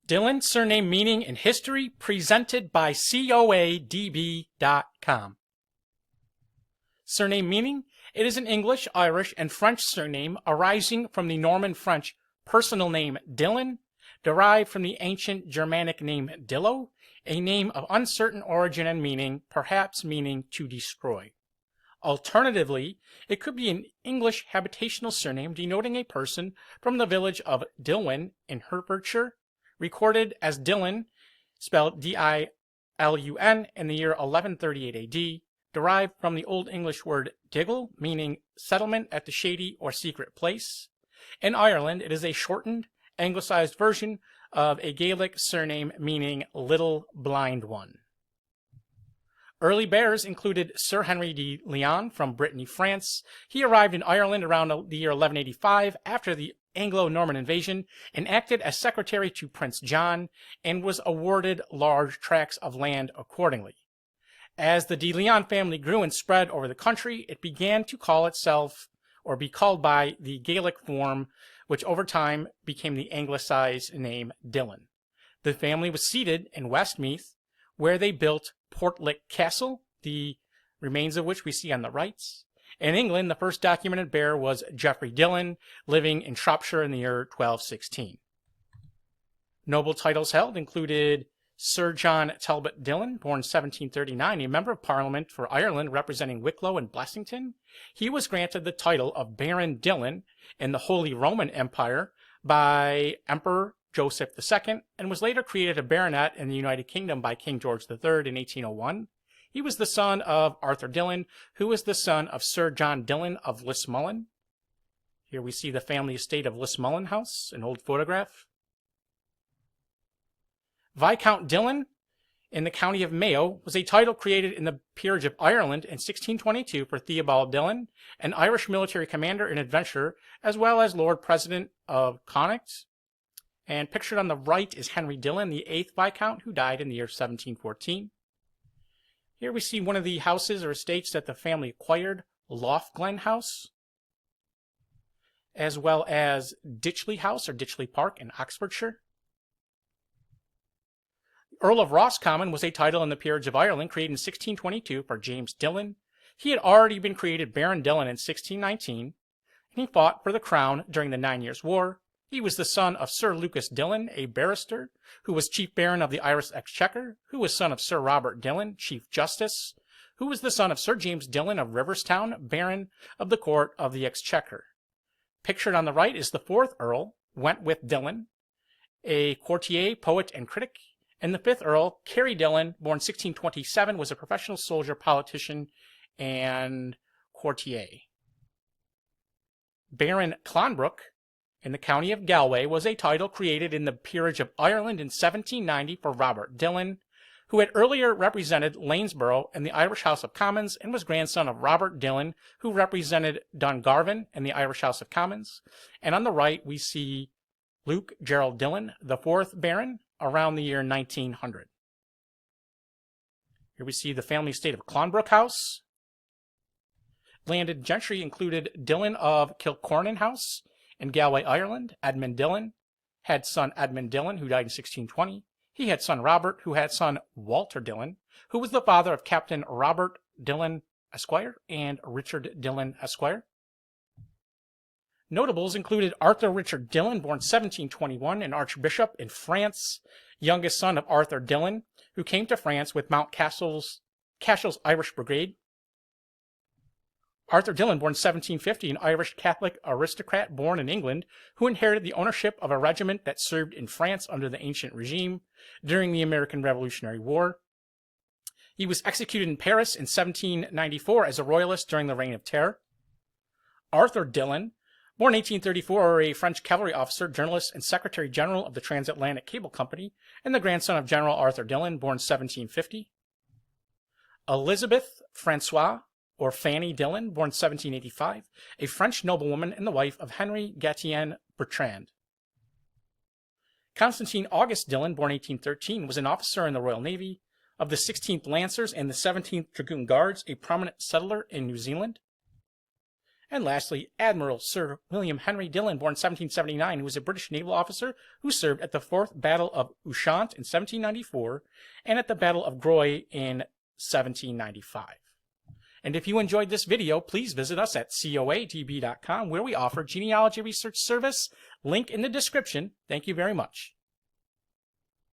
Dillon, Surname, Meaning, and History, presented by coadb.com. Surname meaning: it is an English, Irish, and French surname arising from the Norman French personal name Dillon, derived from the ancient Germanic name Dillo, a name of uncertain origin and meaning, perhaps meaning to destroy. Alternatively, it could be an English habitational surname denoting a person from the village of Dilwyn in Herefordshire, recorded as Dillon, spelled Dilun, in the year 1138 AD, derived from the Old English word dīgle, meaning settlement at the shady or secret place. In Ireland, it is a shortened, Anglicized version of a Gaelic surname meaning little blind one. Early bearers included Sir Henry de Leon from Brittany, France. He arrived in Ireland around the year 1185 after the Anglo-Norman invasion and acted as secretary to Prince John and was awarded large tracts of land accordingly. As the Duilleán family grew and spread over the country, it began to call itself, or be called by, the Gaelic form, which over time became the Anglicized name Dillon. The family was seated in Westmeath, where they built Portlick Castle, the remains of which we see on the right. In England, the first documented bearer was Geoffrey Dillon, living in Shropshire in the year 1216. Noble titles held included Sir John Talbot Dillon, born 1739, a member of Parliament for Ireland representing Wicklow and Blessington. He was granted the title of Baron Dillon in the Holy Roman Empire by Emperor Joseph II, and was later created a baronet in the United Kingdom by King George III in 1801. He was the son of Arthur Dillon, who was the son of Sir John Dillon of Lismullen. Here we see the family estate of Lismullen House, an old photograph. Viscount Dillon in the county of Mayo was a title created in the peerage of Ireland in 1622 for Theobald Dillon, an Irish military commander and adventurer, as well as Lord President of Connacht. And pictured on the right is Henry Dillon, the 8th Viscount, who died in the year 1714. Here we see one of the houses or estates that the family acquired, Loftglen House, as well as Ditchley House or Ditchley Park in Oxfordshire. Earl of Roscommon was a title in the peerage of Ireland created in 1622 for James Dillon. He had already been created Baron Dillon in 1619, and he fought for the crown during the 9 Years' War. He was the son of Sir Lucas Dillon, a barrister, who was Chief Baron of the Irish Exchequer, who was son of Sir Robert Dillon, Chief Justice, who was the son of Sir James Dillon of Riverstown, Baron of the Court of the Exchequer. Pictured on the right is the 4th Earl, Wentworth Dillon, a courtier, poet, and critic, and the 5th Earl, Cary Dillon, born 1627, was a professional soldier, politician, and courtier. Baron Clonbrooke, in the county of Galway, was a title created in the peerage of Ireland in 1790 for Robert Dillon, who had earlier represented Lanesborough in the Irish House of Commons and was grandson of Robert Dillon, who represented Dungarvan in the Irish House of Commons. And on the right, we see Luke Gerald Dillon, the 4th Baron, around the year 1900. Here we see the family estate of Clonbrooke House. Landed gentry included Dillon of Kilcornan House in Galway, Ireland. Edmund Dillon had son Edmund Dillon, who died in 1620. He had son Robert, who had son Walter Dillon, who was the father of Captain Robert Dillon, Esquire, and Richard Dillon, Esquire. Notables included Arthur Richard Dillon, born 1721, an archbishop in France, youngest son of Arthur Dillon, who came to France with Mount Cashel's Irish Brigade. Arthur Dillon, born 1750, an Irish Catholic aristocrat born in England, who inherited the ownership of a regiment that served in France under the ancient regime during the American Revolutionary War. He was executed in Paris in 1794 as a royalist during the Reign of Terror. Arthur Dillon, born 1834, a French cavalry officer, journalist, and Secretary General of the Transatlantic Cable Company, and the grandson of General Arthur Dillon, born 1750. Elizabeth Francois, or Fanny Dillon, born 1785, a French noblewoman and the wife of Henry Gatien Bertrand. Constantine August Dillon, born 1813, was an officer in the Royal Navy of the 16th Lancers and the 17th Dragoon Guards, a prominent settler in New Zealand. And lastly, Admiral Sir William Henry Dillon, born 1779, who was a British naval officer who served at the 4th Battle of Ushant in 1794 and at the Battle of Groix in 1795. And if you enjoyed this video, please visit us at coatb.com, where we offer genealogy research service. Link in the description. Thank you very much.